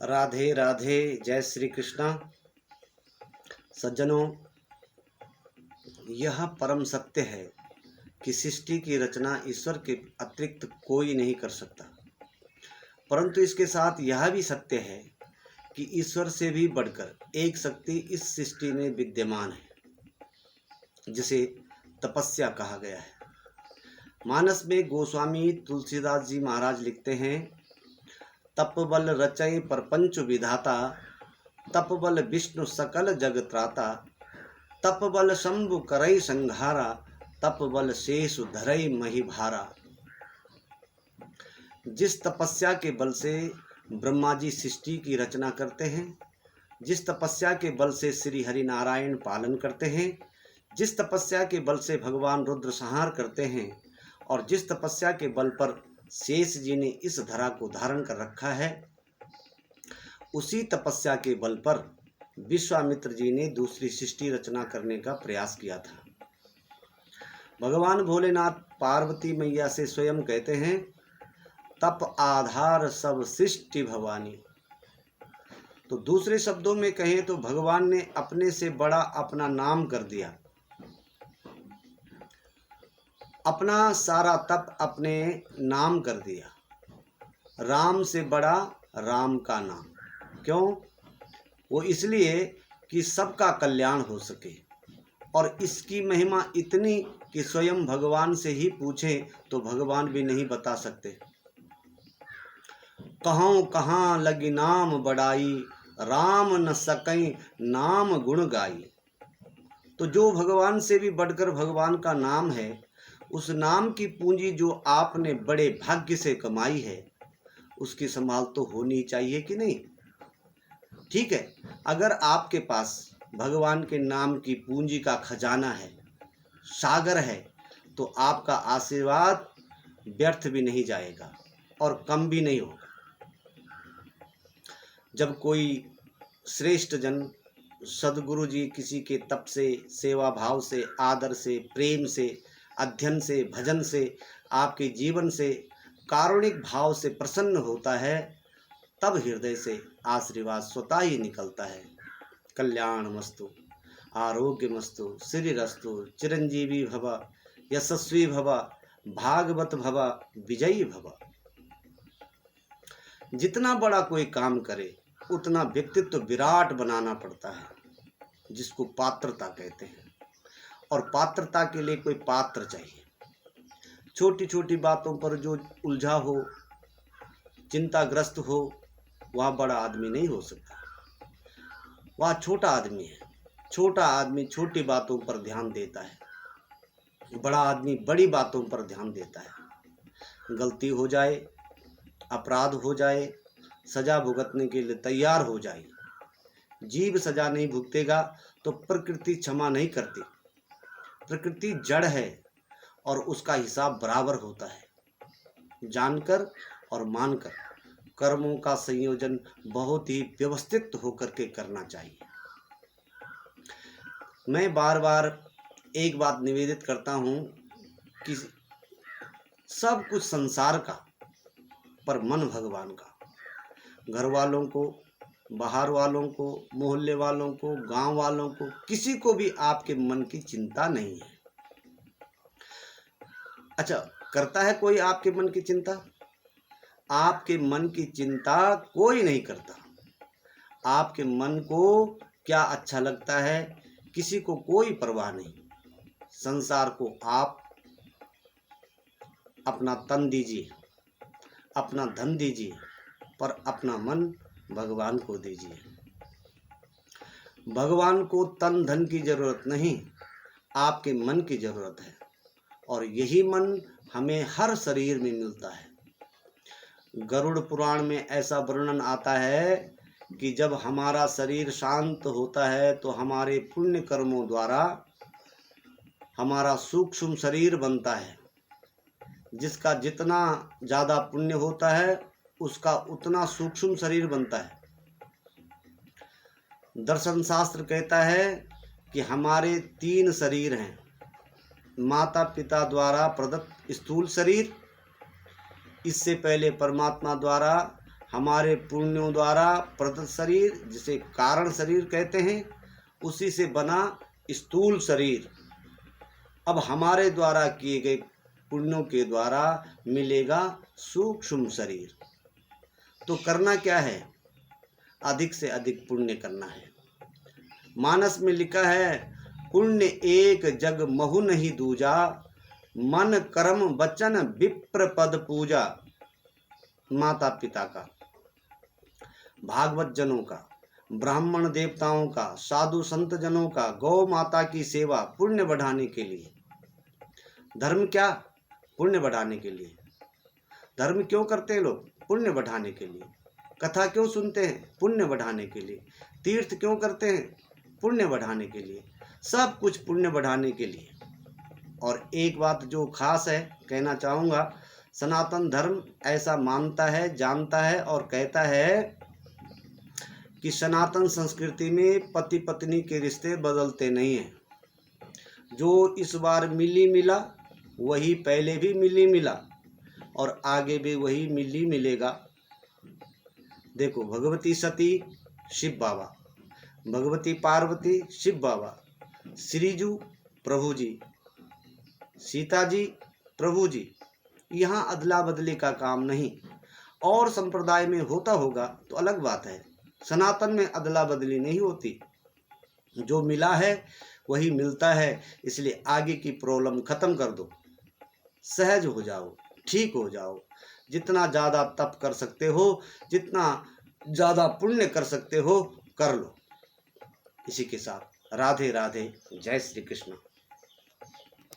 राधे राधे। जय श्री कृष्णा। सज्जनों, यह परम सत्य है कि सृष्टि की रचना ईश्वर के अतिरिक्त कोई नहीं कर सकता, परंतु इसके साथ यह भी सत्य है कि ईश्वर से भी बढ़कर एक शक्ति इस सृष्टि में विद्यमान है, जिसे तपस्या कहा गया है। मानस में गोस्वामी तुलसीदास जी महाराज लिखते हैं, तप बल रचय प्रपंच विधाता, तप बल विष्णु सकल जग त्राता, तप बल शंभु करई संघारा, तप बल शेष धरई मही भारा। जिस तपस्या के बल से ब्रह्मा जी सृष्टि की रचना करते हैं, जिस तपस्या के बल से श्री हरि नारायण पालन करते हैं, जिस तपस्या के बल से भगवान रुद्र संहार करते हैं, और जिस तपस्या के बल पर शेष जी ने इस धरा को धारण कर रखा है, उसी तपस्या के बल पर विश्वामित्र जी ने दूसरी सृष्टि रचना करने का प्रयास किया था। भगवान भोलेनाथ पार्वती मैया से स्वयं कहते हैं, तप आधार सब सृष्टि भवानी। तो दूसरे शब्दों में कहें तो भगवान ने अपने से बड़ा अपना नाम कर दिया, अपना सारा तप अपने नाम कर दिया। राम से बड़ा राम का नाम। क्यों? वो इसलिए कि सबका कल्याण हो सके, और इसकी महिमा इतनी कि स्वयं भगवान से ही पूछें तो भगवान भी नहीं बता सकते। कहूँ कहाँ लगी नाम बड़ाई, राम न सकई नाम गुण गाई। तो जो भगवान से भी बढ़कर भगवान का नाम है, उस नाम की पूंजी जो आपने बड़े भाग्य से कमाई है, उसकी संभाल तो होनी चाहिए कि नहीं? ठीक है, अगर आपके पास भगवान के नाम की पूंजी का खजाना है, सागर है, तो आपका आशीर्वाद व्यर्थ भी नहीं जाएगा और कम भी नहीं होगा। जब कोई श्रेष्ठ जन सद्गुरु जी किसी के तप से, सेवा भाव से, आदर से, प्रेम से, अध्ययन से, भजन से, आपके जीवन से, कारुणिक भाव से प्रसन्न होता है, तब हृदय से आशीर्वाद स्वतः ही निकलता है। कल्याण मस्तु, आरोग्य मस्तु, श्रीरस्तु, चिरंजीवी भव, यशस्वी भव, भागवत भव, विजयी भव। जितना बड़ा कोई काम करे उतना व्यक्तित्व विराट बनाना पड़ता है, जिसको पात्रता कहते हैं। और पात्रता के लिए कोई पात्र चाहिए। छोटी छोटी बातों पर जो उलझा हो, चिंताग्रस्त हो, वह बड़ा आदमी नहीं हो सकता। वह छोटा आदमी है। छोटा आदमी छोटी बातों पर ध्यान देता है, बड़ा आदमी बड़ी बातों पर ध्यान देता है। गलती हो जाए, अपराध हो जाए, सजा भुगतने के लिए तैयार हो जाए। जीव सजा नहीं भुगतेगा तो प्रकृति क्षमा नहीं करती। प्रकृति जड़ है और उसका हिसाब बराबर होता है। जानकर और मानकर कर्मों का संयोजन बहुत ही व्यवस्थित होकर के करना चाहिए। मैं बार बार एक बात निवेदित करता हूँ कि सब कुछ संसार का, पर मन भगवान का। घर वालों को, बाहर वालों को, मोहल्ले वालों को, गांव वालों को, किसी को भी आपके मन की चिंता नहीं है। अच्छा, करता है कोई आपके मन की चिंता? आपके मन की चिंता कोई नहीं करता। आपके मन को क्या अच्छा लगता है, किसी को कोई परवाह नहीं। संसार को आप अपना तन दीजिए, अपना धन दीजिए, पर अपना मन भगवान को दीजिए। भगवान को तन धन की जरूरत नहीं, आपके मन की जरूरत है, और यही मन हमें हर शरीर में मिलता है। गरुड़ पुराण में ऐसा वर्णन आता है कि जब हमारा शरीर शांत होता है तो हमारे पुण्य कर्मों द्वारा हमारा सूक्ष्म शरीर बनता है। जिसका जितना ज़्यादा पुण्य होता है उसका उतना सूक्ष्म शरीर बनता है। दर्शन शास्त्र कहता है कि हमारे 3 शरीर हैं। माता पिता द्वारा प्रदत्त स्थूल शरीर, इससे पहले परमात्मा द्वारा हमारे पुण्यों द्वारा प्रदत्त शरीर, जिसे कारण शरीर कहते हैं, उसी से बना स्थूल शरीर अब हमारे द्वारा किए गए पुण्यों के द्वारा मिलेगा सूक्ष्म शरीर। तो करना क्या है? अधिक से अधिक पुण्य करना है। मानस में लिखा है, पुण्य एक जग महु नहीं दूजा, मन कर्म वचन विप्र पद पूजा। माता पिता का, भागवत जनों का, ब्राह्मण देवताओं का, साधु संत जनों का, गौ माता की सेवा पुण्य बढ़ाने के लिए। धर्म क्या? पुण्य बढ़ाने के लिए। धर्म क्यों करते हैं लोग? पुण्य बढ़ाने के लिए। कथा क्यों सुनते हैं? पुण्य बढ़ाने के लिए। तीर्थ क्यों करते हैं? पुण्य बढ़ाने के लिए। सब कुछ पुण्य बढ़ाने के लिए। और एक बात जो खास है, कहना चाहूँगा, सनातन धर्म ऐसा मानता है, जानता है और कहता है कि सनातन संस्कृति में पति पत्नी के रिश्ते बदलते नहीं हैं। जो इस बार मिली मिला वही पहले भी मिली मिला और आगे भी वही मिली मिलेगा। देखो, भगवती सती शिव बाबा, भगवती पार्वती शिव बाबा, श्रीजू प्रभु जी, सीता जी प्रभु जी। यहाँ अदला बदली का काम नहीं। और संप्रदाय में होता होगा तो अलग बात है। सनातन में अदला बदली नहीं होती। जो मिला है वही मिलता है। इसलिए आगे की प्रॉब्लम खत्म कर दो, सहज हो जाओ, ठीक हो जाओ। जितना ज़्यादा तप कर सकते हो, जितना ज़्यादा पुण्य कर सकते हो, कर लो। इसी के साथ राधे राधे, जय श्री कृष्ण।